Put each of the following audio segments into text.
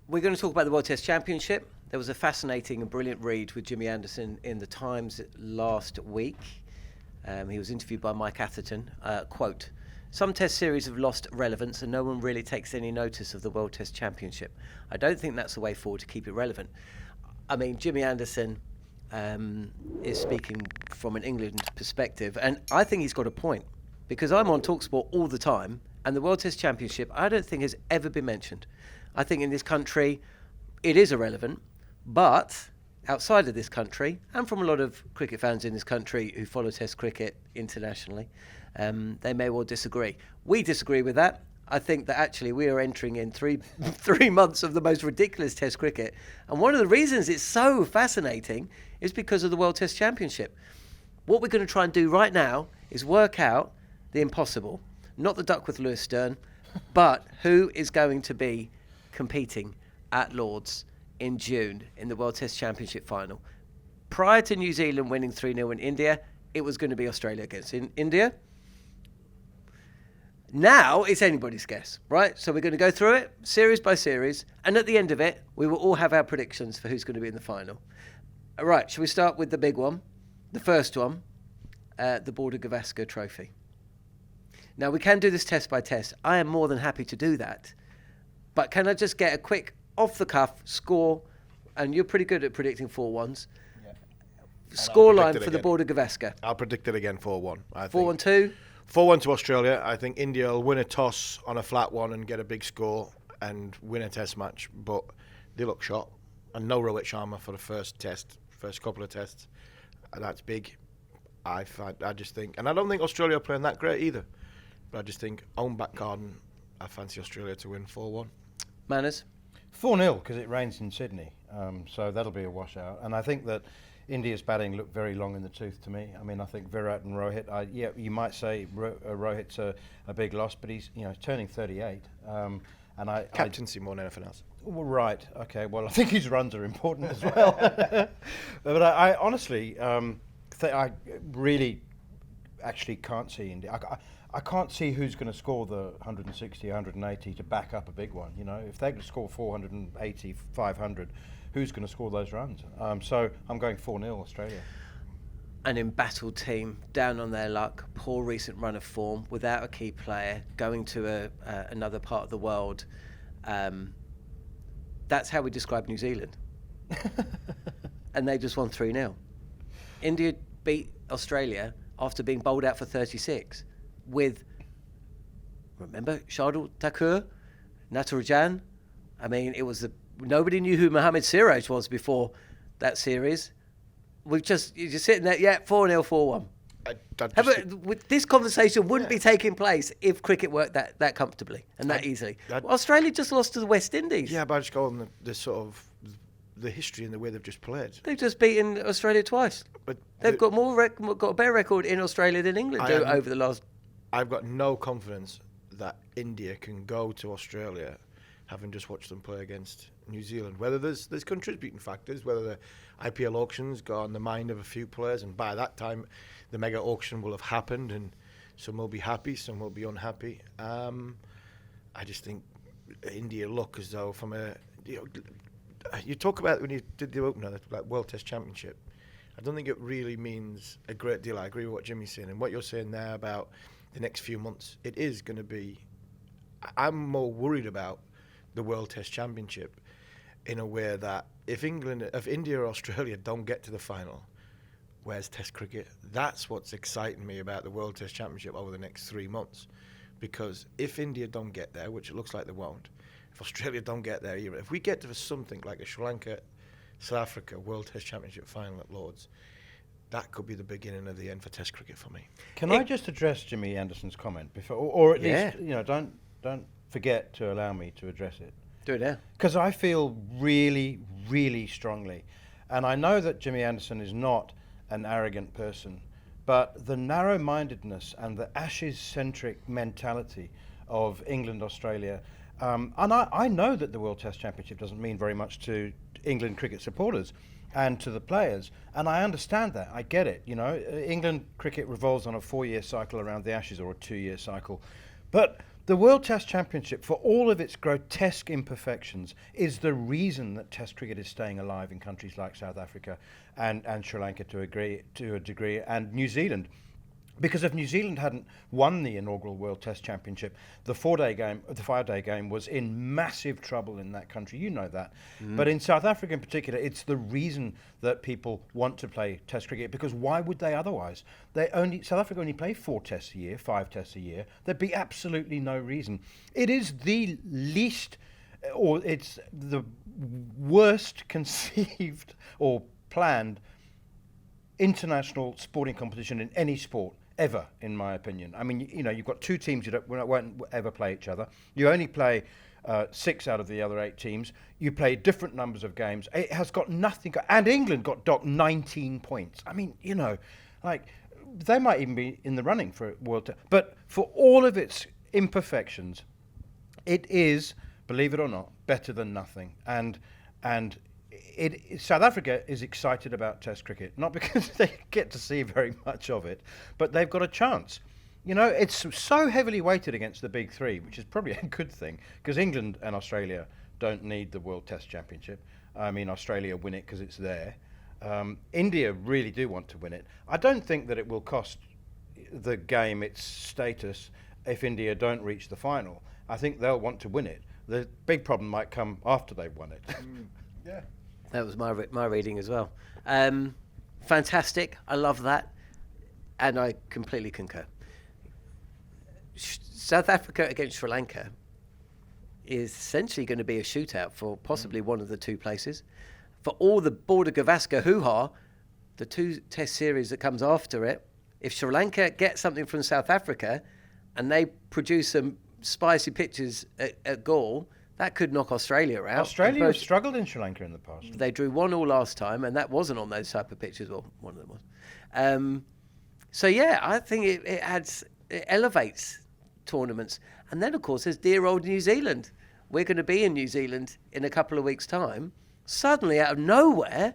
We're going to talk about the World Test Championship. There was a fascinating and brilliant read with Jimmy Anderson in the Times last week. He was interviewed by Mike Atherton. Quote, "Some test series have lost relevance and no one really takes any notice of the World Test Championship. I don't think that's the way forward to keep it relevant." I mean, Jimmy Anderson is speaking from an England perspective, and I think he's got a point, because I'm on talkSPORT all the time, and the World Test Championship I don't think has ever been mentioned. I think in this country it is irrelevant, but outside of this country, and from a lot of cricket fans in this country who follow Test cricket internationally, they may well disagree. We disagree with that. I think that actually we are entering in three months of the most ridiculous Test cricket. And one of the reasons it's so fascinating is because of the World Test Championship. What we're going to try and do right now is work out the impossible. Not the Duckworth Lewis Stern, but who is going to be competing at Lord's in June in the World Test Championship final. Prior to New Zealand winning 3-0 in India, it was going to be Australia against India. Now it's anybody's guess, right? So we're going to go through it series by series, and at the end of it, we will all have our predictions for who's going to be in the final. All right, shall we start with the big one? The first one, the Border Gavaskar Trophy. Now, we can do this test by test. I am more than happy to do that. But can I just get a quick off-the-cuff score? And you're pretty good at predicting 4-1s. Yeah. Scoreline for the Border Gavaskar. I'll predict it again, 4-1. 4-1-2? 4-1 to Australia. I think India will win a toss on a flat one and get a big score and win a test match. But they look shot. And no Rohit Sharma for the first couple of tests. That's big. I just think. And I don't think Australia are playing that great either. But I just think, own back garden, I fancy Australia to win 4-1. Manners? 4-0, because it rains in Sydney. So that'll be a washout. And I think that India's batting looked very long in the tooth to me. I mean, I think Virat and Rohit, you might say Rohit's a big loss, but he's turning 38. Captaincy more than anything else. Well, right, okay. Well, I think his runs are important as well. But I honestly, I really actually can't see India. I can't see who's going to score the 160, 180 to back up a big one. If they could score 480, 500, who's going to score those runs? So I'm going 4-0 Australia. An embattled team, down on their luck, poor recent run of form, without a key player, going to another part of the world. That's how we describe New Zealand. And they just won 3-0. India beat Australia after being bowled out for 36 with, remember, Shardul Thakur, Natarajan. I mean, nobody knew who Mohammad Siraj was before that series. You're just sitting there, 4-0, 4-1. This conversation wouldn't be taking place if cricket worked that comfortably and that easily. Australia just lost to the West Indies. Yeah, but I just go on the sort of the history and the way they've just played. They've just beaten Australia twice. But they've got a better record in Australia than England do over the last. I've got no confidence that India can go to Australia, having just watched them play against New Zealand. Whether there's contributing factors, whether the IPL auctions got on the mind of a few players, and by that time the mega auction will have happened, and some will be happy, some will be unhappy. I just think India look as though you talk about when you did the opener, like World Test Championship. I don't think it really means a great deal. I agree with what Jimmy's saying, and what you're saying there about the next few months. It is going to be. I'm more worried about the World Test Championship in a way that if India or Australia don't get to the final, where's Test cricket? That's what's exciting me about the World Test Championship over the next 3 months. Because if India don't get there, which it looks like they won't, if Australia don't get there either, if we get to something like a Sri Lanka, South Africa World Test Championship final at Lord's, that could be the beginning of the end for Test cricket for me. Can I just address Jimmy Anderson's comment before, or at least don't forget to allow me to address it. Do it now. Because I feel really, really strongly, and I know that Jimmy Anderson is not an arrogant person, but the narrow-mindedness and the Ashes-centric mentality of England, Australia, and I know that the World Test Championship doesn't mean very much to England cricket supporters and to the players, and I understand that. I get it. England cricket revolves on a 4-year cycle around the Ashes, or a 2-year cycle, but The World Test Championship, for all of its grotesque imperfections, is the reason that Test cricket is staying alive in countries like South Africa and Sri Lanka to a degree, and New Zealand. Because if New Zealand hadn't won the inaugural World Test Championship, the 5-day game was in massive trouble in that country. You know that. But in South Africa in particular, it's the reason that people want to play Test cricket, because why would they otherwise? South Africa only play 4 tests a year, 5 tests a year. There'd be absolutely no reason. It is the least, or it's the worst conceived or planned international sporting competition in any sport ever, in my opinion. I mean, you've got 2 teams that won't ever play each other. You only play 6 out of the other 8 teams. You play different numbers of games. It has got nothing. And England got docked 19 points. I mean, they might even be in the running for World Test. But for all of its imperfections, it is, believe it or not, better than nothing. And South Africa is excited about Test cricket, not because they get to see very much of it, but they've got a chance. It's so heavily weighted against the big 3, which is probably a good thing, because England and Australia don't need the World Test Championship. I mean, Australia win it because it's there. India really do want to win it. I don't think that it will cost the game its status if India don't reach the final. I think they'll want to win it. The big problem might come after they've won it. Yeah. That was my reading as well. Fantastic. I love that. And I completely concur. South Africa against Sri Lanka is essentially going to be a shootout for possibly one of the 2 places. For all the Border Gavaskar hoo-ha, the 2 test series that comes after it, if Sri Lanka get something from South Africa and they produce some spicy pitches at Galle, that could knock Australia out. Australia has struggled in Sri Lanka in the past. They drew 1-1 last time, and that wasn't on those type of pitches. Well, one of them was. So yeah, I think it elevates tournaments. And then, of course, there's dear old New Zealand. We're going to be in New Zealand in a couple of weeks' time. Suddenly, out of nowhere,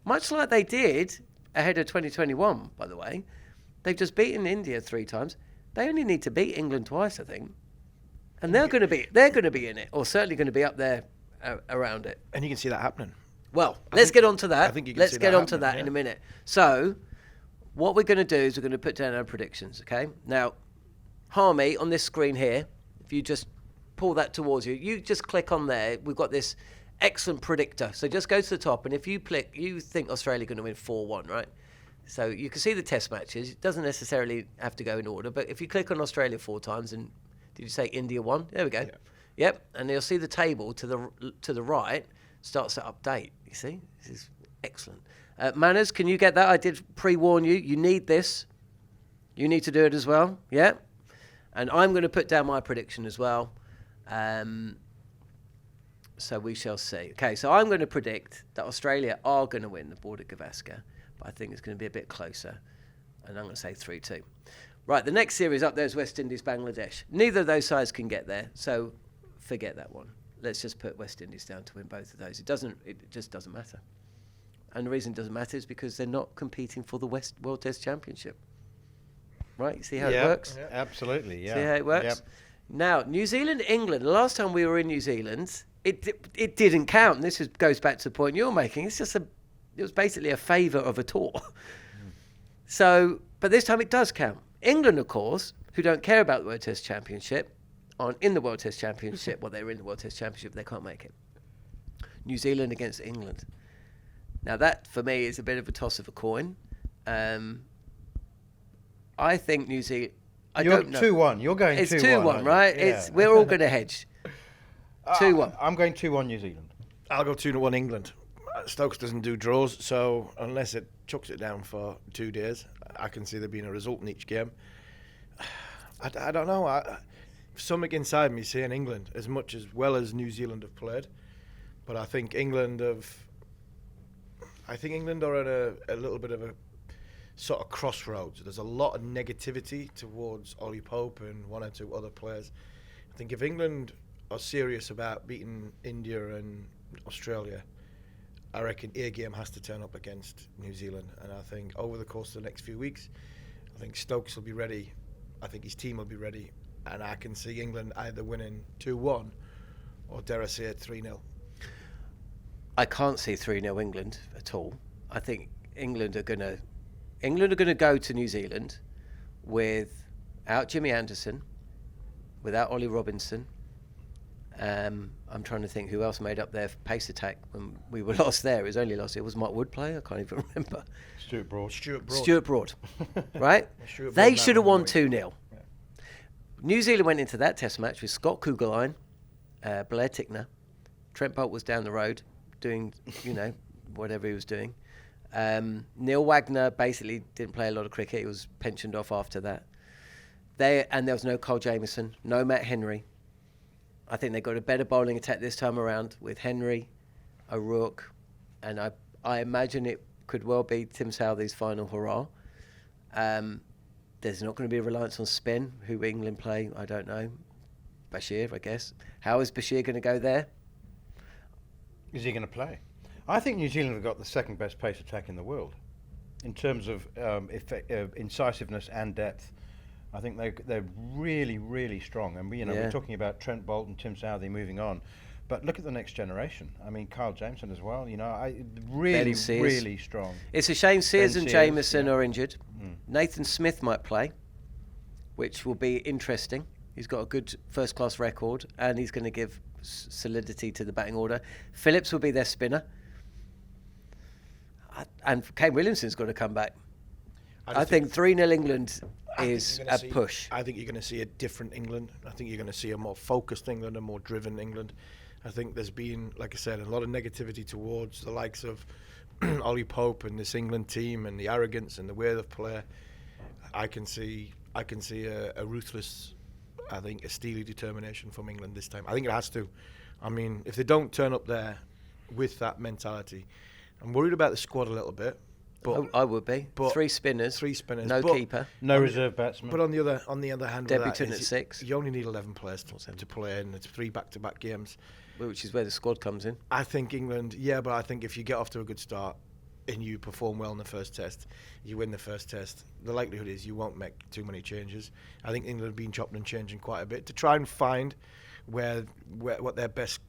much like they did ahead of 2021, by the way, they've just beaten India 3 times. They only need to beat England twice, I think. And they're going to be in it, or certainly going to be up there around it. And you can see that happening. Well, let's get on to that. I think you can let's see get that on to that in a minute. So, what we're going to do is we're going to put down our predictions, okay? Now, Harmy, on this screen here, if you just pull that towards you, you just click on there. We've got this excellent predictor. So just go to the top, and if you click, you think Australia are going to win 4-1, right? So you can see the test matches. It doesn't necessarily have to go in order, but if you click on Australia 4 times and did you say India 1? There we go. Yeah. Yep. And you'll see the table to the right starts to update. You see? This is excellent. Manners, can you get that? I did pre-warn you. You need this. You need to do it as well. Yeah? And I'm going to put down my prediction as well. So we shall see. Okay, so I'm going to predict that Australia are going to win the Border Gavaskar, but I think it's going to be a bit closer. And I'm going to say 3-2. Right, the next series up there is West Indies, Bangladesh. Neither of those sides can get there, so forget that one. Let's just put West Indies down to win both of those. It just doesn't matter. And the reason it doesn't matter is because they're not competing for the World Test Championship. Right, you see how it works? Yeah, absolutely, yeah. See how it works? Yep. Now, New Zealand, England. The last time we were in New Zealand, it didn't count. And this goes back to the point you're making. It was basically a favour of a tour. So, but this time it does count. England, of course, who don't care about the World Test Championship, aren't in the World Test Championship. Well, they were in the World Test Championship. They can't make it. New Zealand against England. Now, that, for me, is a bit of a toss of a coin. I think New Zealand... You're 2-1. You're going 2-1. It's 2-1, right? Yeah. We're all going to hedge. 2-1. I'm going 2-1 New Zealand. I'll go 2-1 England. Stokes doesn't do draws, so unless it chucks it down for 2 days, I can see there being a result in each game. I don't know. Something inside me saying England, as much as well as New Zealand have played, but I think England are at a little bit of a sort of crossroads. There's a lot of negativity towards Ollie Pope and 1 or 2 other players. I think if England are serious about beating India and Australia, I reckon a game has to turn up against New Zealand. And I think over the course of the next few weeks, I think Stokes will be ready. I think his team will be ready. and I can see England either winning 2-1 or, dare I say it, 3-0. I can't see 3-0 England at all. I think England are going to go to New Zealand without Jimmy Anderson, without Ollie Robinson. I'm trying to think who else made up their pace attack when we were lost there. It was only last year. Was Mike Wood play? I can't even remember. Stuart Broad. Stuart Broad. Right? They should have won 2-0. Yeah. New Zealand went into that test match with Scott Kugelheim, Blair Tickner. Trent Boult was down the road doing, whatever he was doing. Neil Wagner basically didn't play a lot of cricket. He was pensioned off after that. And there was no Cole Jamieson, no Matt Henry. I think they got a better bowling attack this time around with Henry, O'Rourke, and I imagine it could well be Tim Southey's final hurrah. There's not going to be a reliance on spin. Who England play, I don't know. Bashir, I guess. How is Bashir going to go there? Is he going to play? I think New Zealand have got the second best pace attack in the world in terms of incisiveness and depth. I think they're really, really strong. And we're talking about Trent Boult and Tim Southey moving on. But look at the next generation. I mean, Kyle Jameson as well. Really strong. It's a shame Sears and Jamieson are injured. Nathan Smith might play, which will be interesting. He's got a good first-class record, and he's going to give solidity to the batting order. Phillips will be their spinner. And Kane Williamson's got to come back. I think 3-0 England is a push. I think you're going to see a different England. I think you're going to see a more focused England, a more driven England. I think there's been, like I said, a lot of negativity towards the likes of Ollie Pope and this England team and the arrogance and the way they play. I can see a ruthless, I think, a steely determination from England this time. I think it has to. I mean, if they don't turn up there with that mentality, I'm worried about the squad a little bit. But I would be. But three spinners, no keeper, no reserve batsman. But on the other hand, debutant at 6. You only need 11 players to play, and it's 3 back-to-back games, which is where the squad comes in. I think England, but I think if you get off to a good start and you perform well in the first test, you win the first test, the likelihood is you won't make too many changes. I think England have been chopping and changing quite a bit to try and find what their best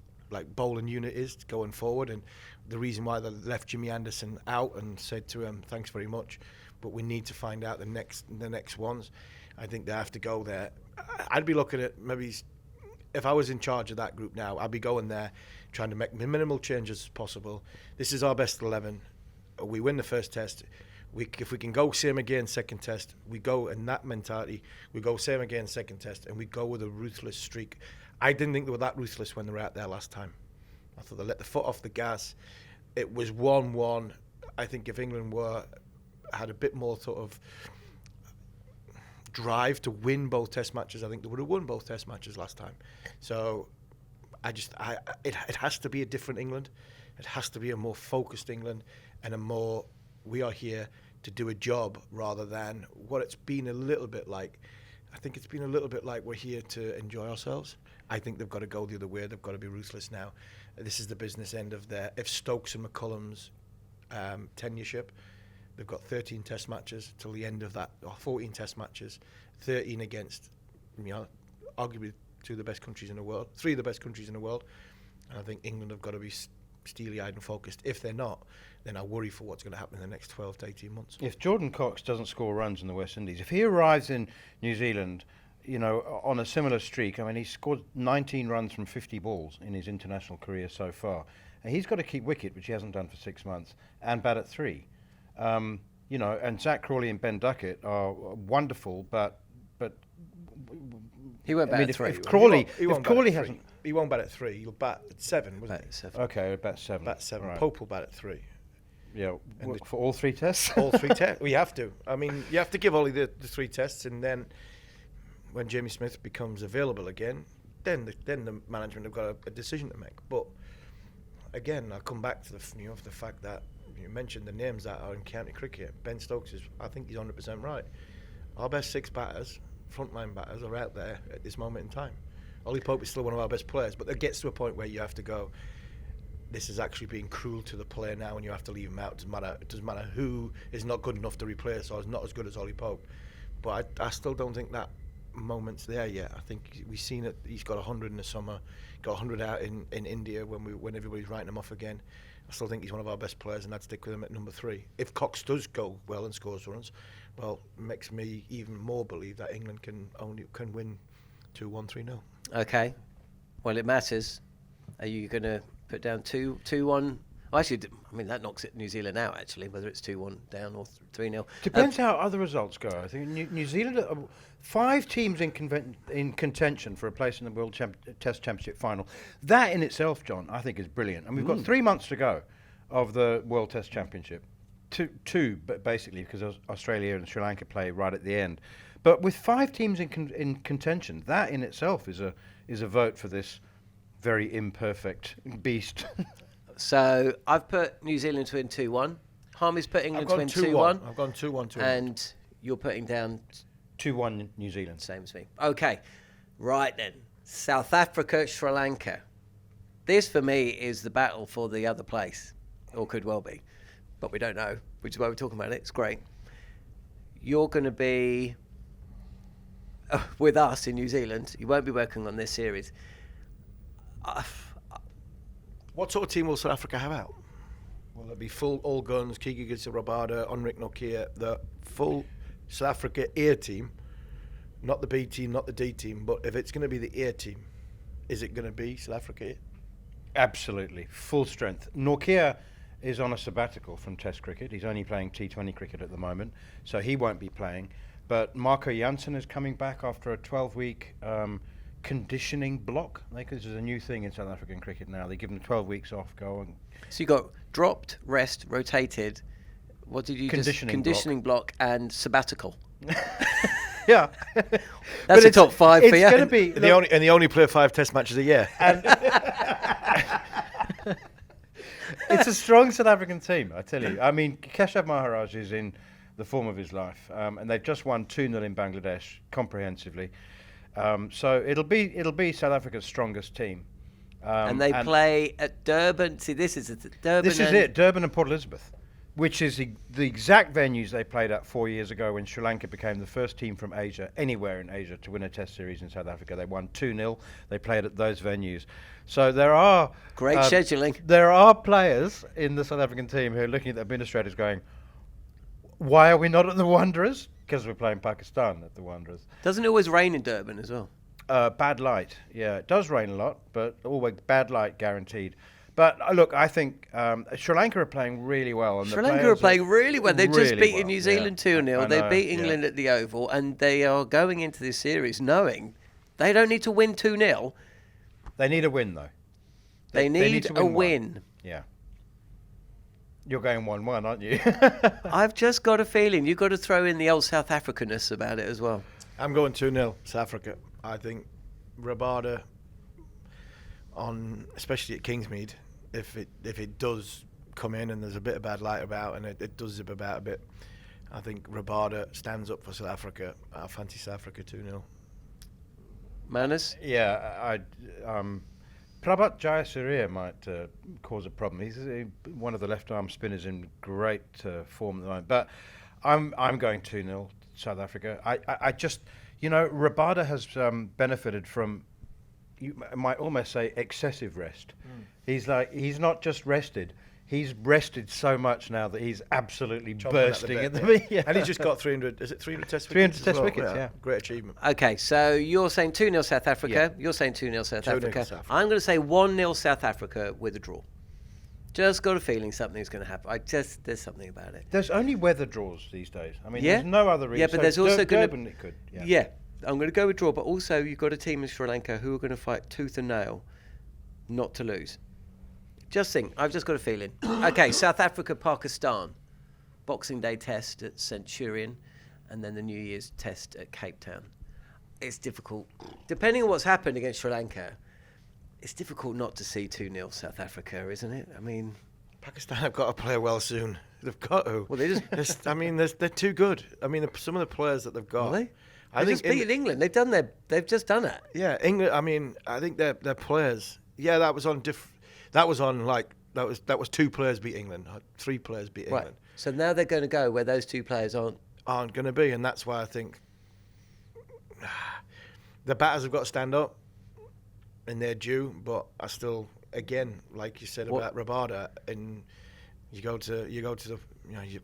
bowling unit is going forward, and the reason why they left Jimmy Anderson out and said to him, thanks very much, but we need to find out the next ones. I think they have to go there. I'd be looking at maybe, if I was in charge of that group now, I'd be going there trying to make minimal changes as possible. This is our best 11. We win the first test. If we can go same again second test, we go in that mentality. We go same again second test, and we go with a ruthless streak. I didn't think they were that ruthless when they were out there last time. I thought they let the foot off the gas. It was 1-1. I think if England had a bit more sort of drive to win both test matches, I think they would have won both test matches last time. So it has to be a different England. It has to be a more focused England and a more, we are here to do a job rather than what it's been a little bit like. I think it's been a little bit like we're here to enjoy ourselves. I think they've got to go the other way. They've got to be ruthless now. This is the business end of if Stokes and McCullum's tenureship. They've got 13 test matches till the end of that, or 14 test matches, 13 against, arguably 2 of the best countries in the world, 3 of the best countries in the world. And I think England have got to be steely-eyed and focused. If they're not, then I worry for what's going to happen in the next 12 to 18 months. If Jordan Cox doesn't score runs in the West Indies, if he arrives in New Zealand, on a similar streak, I mean, he's scored 19 runs from 50 balls in his international career so far. And he's got to keep wicket, which he hasn't done for 6 months, and bat at 3. And Zach Crawley and Ben Duckett are wonderful, but he won't bat at 3. If Crawley hasn't, he won't bat at 3. He'll bat at 7, won't he? 7. Okay, bat 7. Bat 7. Right. Pope will bat at 3. Yeah, for all 3 tests. All 3 tests. We have to. I mean, you have to give Ollie the 3 tests, and then when Jamie Smith becomes available again, then the management have got a decision to make. But again, I'll come back to the fact that you mentioned the names that are in county cricket. Ben Stokes I think he's 100% right. Our best 6 batters, frontline batters, are out there at this moment in time. Ollie Pope is still one of our best players, but there gets to a point where you have to go, this is actually being cruel to the player now, and you have to leave him out. It doesn't matter who is not good enough to replace or is not as good as Ollie Pope. But I still don't think that moments there yet. I think we've seen it. He's got 100 in the summer, got 100 out in India when everybody's writing him off again. I still think he's one of our best players, and I'd stick with him at number 3. If Cox does go well and scores runs, well, it makes me even more believe that England can win 2-1, 3-0. Okay. Well, it matters. Are you going to put down 2-1? Well, actually, I mean, that knocks it New Zealand out, actually, whether it's 2-1 down or 3-0. Depends how other results go. I think New Zealand, 5 teams in contention for a place in the World Test Championship final. That in itself, John, I think is brilliant. And we've got 3 months to go of the World Test Championship. Two, but basically, because Australia and Sri Lanka play right at the end. But with 5 teams in contention, that in itself is a vote for this very imperfect beast. So I've put New Zealand to win 2-1. Harmy's put England to win 2-1. I've gone 2-1. And you're putting down 2-1 New Zealand. Same as me. Okay. Right then. South Africa, Sri Lanka. This for me is the battle for the other place. Or could well be. But we don't know, which is why we're talking about it. It's great. You're going to be with us in New Zealand. You won't be working on this series. What sort of team will South Africa have out? Will it be full all guns, Kiki Rabada, Onrik Nokia, the full South Africa A team, not the B team, not the D team, but if it's going to be the A team, is it going to be South Africa A? Absolutely, full strength. Nokia is on a sabbatical from Test cricket. He's only playing T20 cricket at the moment, so he won't be playing. But Marco Jansen is coming back after a 12-week conditioning block. This is a new thing in South African cricket now. They give them 12 weeks off, go on. So you got dropped, rest, rotated. What did you conditioning block and sabbatical. Yeah. That's a top 5 for you. It's going to be... And they only play 5 test matches a year. It's a strong South African team, I tell you. I mean, Keshav Maharaj is in the form of his life, and they've just won 2-0 in Bangladesh comprehensively. So it'll be South Africa's strongest team. And they play at Durban. See, this is Durban. This is it, Durban and Port Elizabeth, which is the exact venues they played at 4 years ago when Sri Lanka became the first team from Asia, anywhere in Asia, to win a Test series in South Africa. They won 2-0. They played at those venues. So there are... Great scheduling. There are players in the South African team who are looking at the administrators going, why are we not at the Wanderers? Because we're playing Pakistan at the Wanderers. Doesn't it always rain in Durban as well? Bad light, yeah. It does rain a lot, but always bad light guaranteed. But look, I think Sri Lanka are playing really well. And Sri Lanka are playing really well. They've just beaten well. New Zealand 2-0. They beat England at the Oval, and they are going into this series knowing they don't need to win 2-0. They need a win, though. They need a win. Yeah. You're going 1-1, aren't you? I've just got a feeling you've got to throw in the old South Africanness about it as well. I'm going 2-0 South Africa. I think Rabada, especially at Kingsmead, if it does come in and there's a bit of bad light about and it does zip about a bit, I think Rabada stands up for South Africa. I fancy South Africa 2-0. Manners? Yeah, Prabhat Jayasuriya might cause a problem. He's one of the left-arm spinners in great form at the moment. But I'm going 2-0 South Africa. I just, Rabada has benefited from, you might almost say, excessive rest. He's not just rested. He's rested so much now that he's absolutely bursting at the yeah. And he's just got 300 test wickets? 300 test wickets, yeah. Great achievement. Okay, so you're saying 2-0 South Africa. Yeah. You're saying 2-0 South Africa. I'm going to say 1-0 South Africa with a draw. Just got a feeling something's going to happen. There's something about it. There's only weather draws these days. I mean, there's no other reason. Yeah, but there's also going to... it could. Yeah, I'm going to go with draw, but also you've got a team in Sri Lanka who are going to fight tooth and nail not to lose. Just think, I've just got a feeling. Okay, South Africa, Pakistan. Boxing Day test at Centurion, and then the New Year's test at Cape Town. It's difficult. Depending on what's happened against Sri Lanka, it's difficult not to see 2-0 South Africa, isn't it? I mean... Pakistan have got to play well soon. They've got to. Well, they just... they're too good. I mean, some of the players that they've got... Really? They just beaten England. They've just done it. Yeah, England, I mean, I think their players... Yeah, that was on That was 2 players beat England, 3 players beat England. Right. So now they're going to go where those 2 players aren't going to be, and that's why I think the batters have got to stand up, and they're due. But I still, again, like you said about Rabada, and you go to the,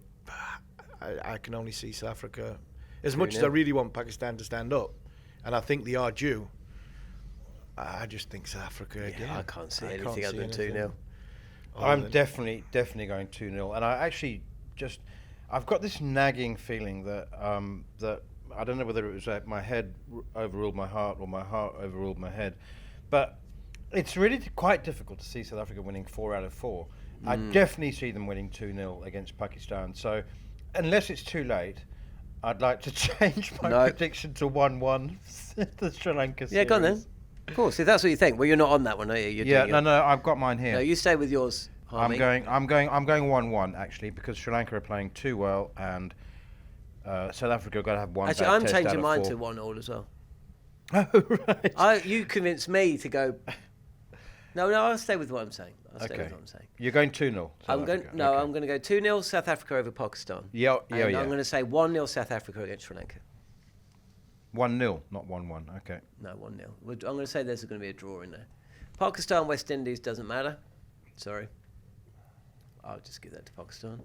I can only see South Africa. As much as I really want Pakistan to stand up, and I think they are due, I just think South Africa again. I can't see anything other than 2-0. I'm definitely going 2-0, and I've got this nagging feeling that that I don't know whether it was that my head overruled my heart or my heart overruled my head, but it's really quite difficult to see South Africa winning 4 out of 4. I definitely see them winning 2-0 against Pakistan. So, unless it's too late, I'd like to change my prediction to 1-1 the Sri Lanka series. Yeah, go on then. Of course, if that's what you think. Well, you're not on that one, are you? No, I've got mine here. No, you stay with yours, Harmy. I'm going 1-1 actually, because Sri Lanka are playing too well, and South Africa have got to have one. Actually, I'm changing mine to 1-1 as well. Oh, right. You convinced me to go. No, I'll stay with what I'm saying. You're going 2-0. I'm going to go 2-0 South Africa over Pakistan. Yeah. I'm going to say 1-0 South Africa against Sri Lanka. 1-0, not 1-1. Okay. No, 1-0. I'm going to say there's going to be a draw in there. Pakistan, West Indies doesn't matter. Sorry. I'll just give that to Pakistan.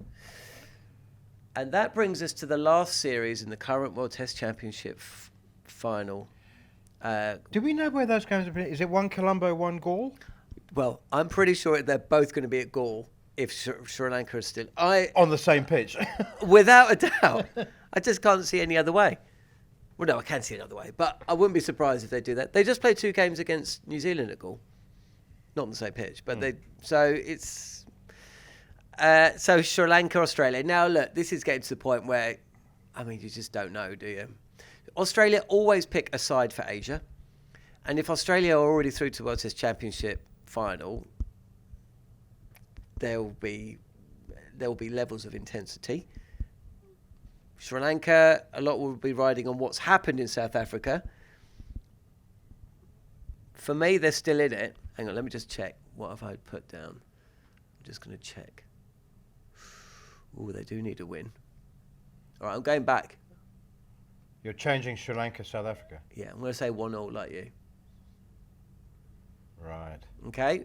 And that brings us to the last series in the current World Test Championship final. Do we know where those games are playing? Is it one Colombo, one Gaul? Well, I'm pretty sure they're both going to be at Gaul if Sri Lanka is still... on the same pitch? Without a doubt. I just can't see any other way. Well, no, I can see another way, but I wouldn't be surprised if they do that. They just played 2 games against New Zealand at Gaul. Not on the same pitch, but so Sri Lanka, Australia. Now, look, this is getting to the point where, you just don't know, do you? Australia always pick a side for Asia. And if Australia are already through to World Test Championship final, there will be levels of intensity. Sri Lanka, a lot will be riding on what's happened in South Africa. For me, they're still in it. Hang on, let me just check. What have I put down? I'm just going to check. Oh, they do need a win. All right, I'm going back. You're changing Sri Lanka, South Africa? Yeah, I'm going to say 1-0 like you. Right. Okay.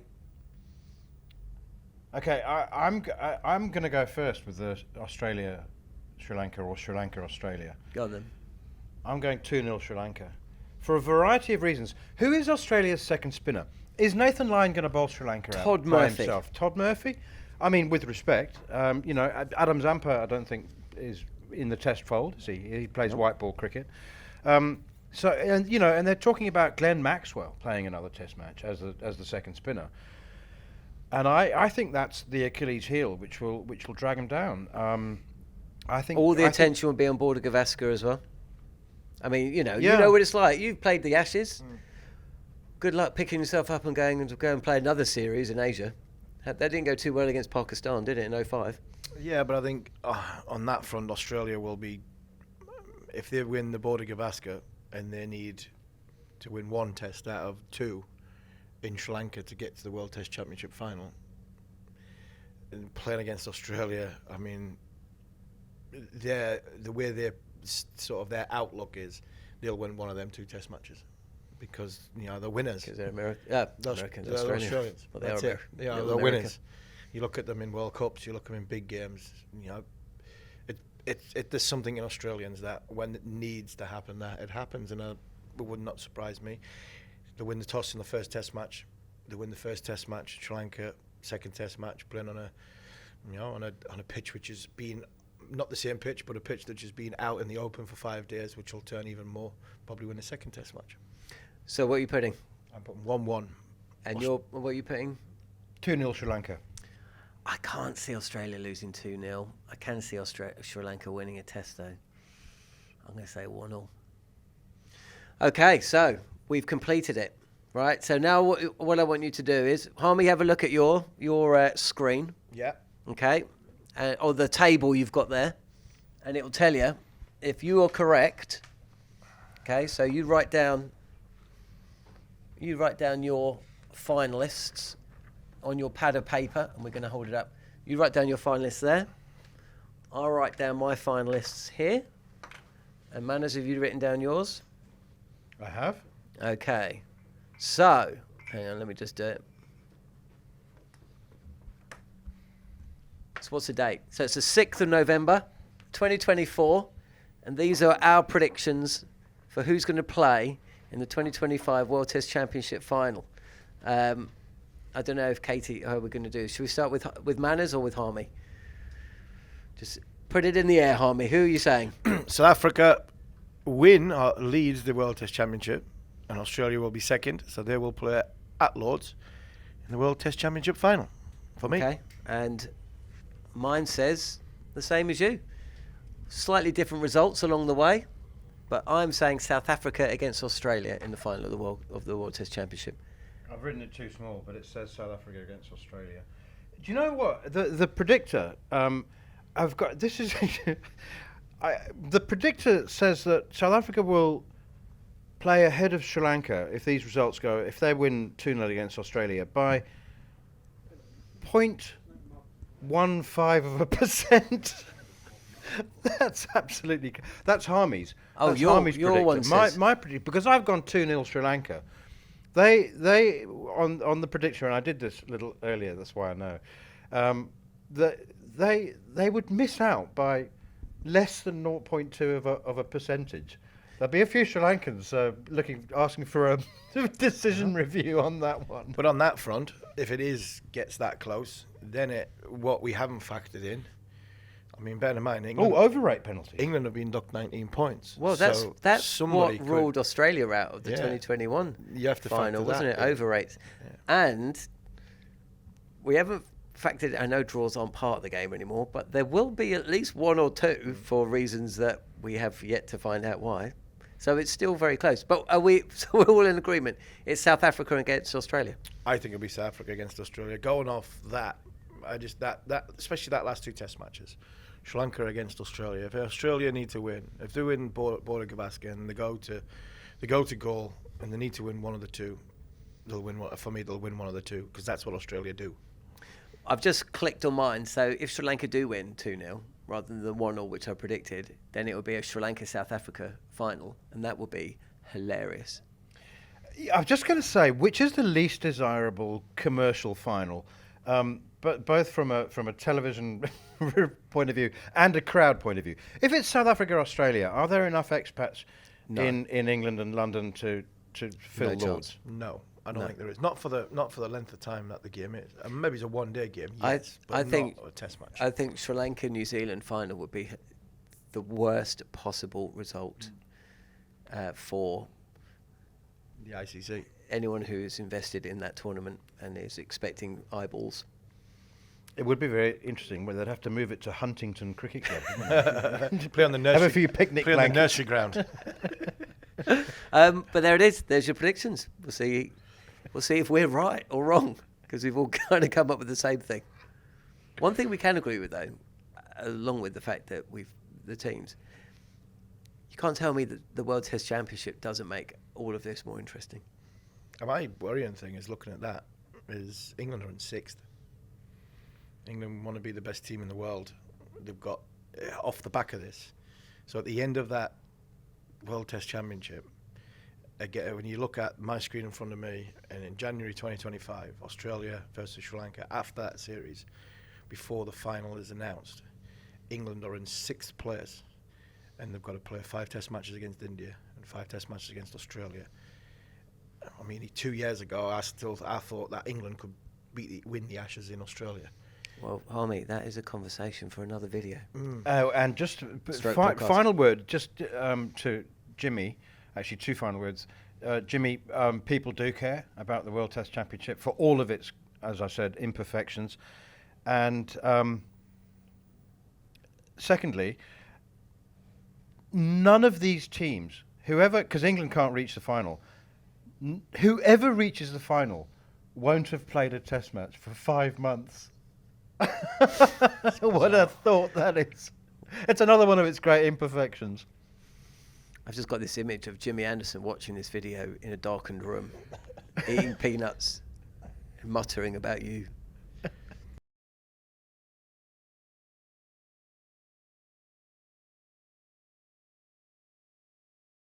Okay, I'm going to go first with the Australia, Sri Lanka, or Sri Lanka, Australia. Go on then. I'm going 2-0 Sri Lanka. For a variety of reasons. Who is Australia's second spinner? Is Nathan Lyon going to bowl Sri Lanka out by himself? Todd Murphy? With respect, Adam Zampa I don't think is in the test fold, is he? He plays white ball cricket. And they're talking about Glenn Maxwell playing another test match as the second spinner. And I think that's the Achilles heel which will drag him down. I think all the attention will be on board of Gavaskar as well. You know what it's like. You've played the Ashes. Good luck picking yourself up and going and play another series in Asia. That didn't go too well against Pakistan, did it, in 2005? Yeah, but I think on that front, Australia will be, if they win the Border Gavaskar and they need to win 1 test out of 2 in Sri Lanka to get to the World Test Championship final, and playing against Australia, the way their outlook is, they'll win one of them 2 test matches. Because they're winners. Because they're Americans, Australians. Well, they're they're winners. You look at them in World Cups. You look at them in big games. There's something in Australians that when it needs to happen, that it happens, and it would not surprise me. They win the toss in the first Test match. They win the first Test match. Sri Lanka, second Test match, playing on a pitch which has been not the same pitch, but a pitch that's just been out in the open for 5 days, which will turn even more. Probably win the second Test match. So what are you putting? I'm putting 1-1. And what are you putting? 2-0 Sri Lanka. I can't see Australia losing 2-0. I can see Sri Lanka winning a test, though. I'm going to say 1-0. Okay, so we've completed it, right? So now what I want you to do is, Harmy, have a look at your screen. Yeah. Okay? Or the table you've got there. And it will tell you if you are correct. Okay, so you write down your finalists on your pad of paper, and we're going to hold it up. You write down your finalists there. I'll write down my finalists here. And Manners, have you written down yours? I have. Okay. So, hang on, let me just do it. So what's the date? So it's the 6th of November, 2024. And these are our predictions for who's going to play in the 2025 World Test Championship final. I don't know if Katie, how we're going to do. Should we start with Manners or with Harmy? Just put it in the air, Harmy. Who are you saying? South Africa win or leads the World Test Championship, and Australia will be second, so they will play at Lord's in the World Test Championship final for me. Okay, and mine says the same as you. Slightly different results along the way, but I'm saying South Africa against Australia in the final of the World Test Championship. I've written it too small, but it says South Africa against Australia. Do you know what the predictor? I've got this is the predictor says that South Africa will play ahead of Sri Lanka if these results go. If they win 2-0 against Australia by 0.15%. That's absolutely. That's Harmy's. Oh, that's your predictor. one says. My prediction, because I've gone 2-0 Sri Lanka. They on the prediction, and I did this a little earlier. That's why I know. That they would miss out by less than 0.2 of a percentage. There'll be a few Sri Lankans asking for a decision review on that one. But on that front, if it gets that close, then what we haven't factored in. I mean, bear in mind, England. Overrate penalty. England have been docked 19 points. Well, that's what ruled Australia out of the 2021 you have to final, wasn't it? Yeah. Overrates. Yeah. And we haven't factored. I know draws aren't part of the game anymore, but there will be at least one or two for reasons that we have yet to find out why. So it's still very close. But so we're all in agreement. It's South Africa against Australia. I think it'll be South Africa against Australia. Going off that, especially that last two Test matches. Sri Lanka against Australia. If Australia need to win, if they win Border Gavaskar and they go to goal and they need to win one of the two, they'll win one. For me, they'll win one of the two because that's what Australia do. I've just clicked on mine. So if Sri Lanka do win 2-0 rather than the 1-0 which I predicted, then it will be a Sri Lanka-South Africa final, and that will be hilarious. I'm just going to say, which is the least desirable commercial final? But both from a television point of view and a crowd point of view. If it's South Africa or Australia, are there enough expats in England and London to fill Lord's? No, I don't think there is. Not for the length of time that the game is. Maybe it's a one-day game. Yes, I think not a Test match. I think Sri Lanka New Zealand final would be the worst possible result for the ICC. Anyone who is invested in that tournament and is expecting eyeballs. It would be very interesting, but they'd have to move it to Huntington Cricket Club. Play on the nursery. Have a few picnic play on the nursery ground. But there it is. There's your predictions. We'll see if we're right or wrong, because we've all kind of come up with the same thing. One thing we can agree with, though, along with the fact that the teams, you can't tell me that the World Test Championship doesn't make all of this more interesting. My worrying thing is looking at that is England are in 6th. England want to be the best team in the world. They've got off the back of this. So at the end of that World Test Championship, again, when you look at my screen in front of me, and in January 2025, Australia versus Sri Lanka, after that series, before the final is announced, England are in 6th place, and they've got to play 5 Test matches against India and 5 Test matches against Australia. I mean, 2 years ago, I thought that England could win the Ashes in Australia. Well, Harmy, that is a conversation for another video. And just final word, just to Jimmy, actually 2 final words. Jimmy, people do care about the World Test Championship for all of its, as I said, imperfections. And secondly, none of these teams, because England can't reach the final, whoever reaches the final won't have played a Test match for 5 months. What a thought that is. It's another one of its great imperfections. I've just got this image of Jimmy Anderson watching this video in a darkened room, eating peanuts, and muttering about you.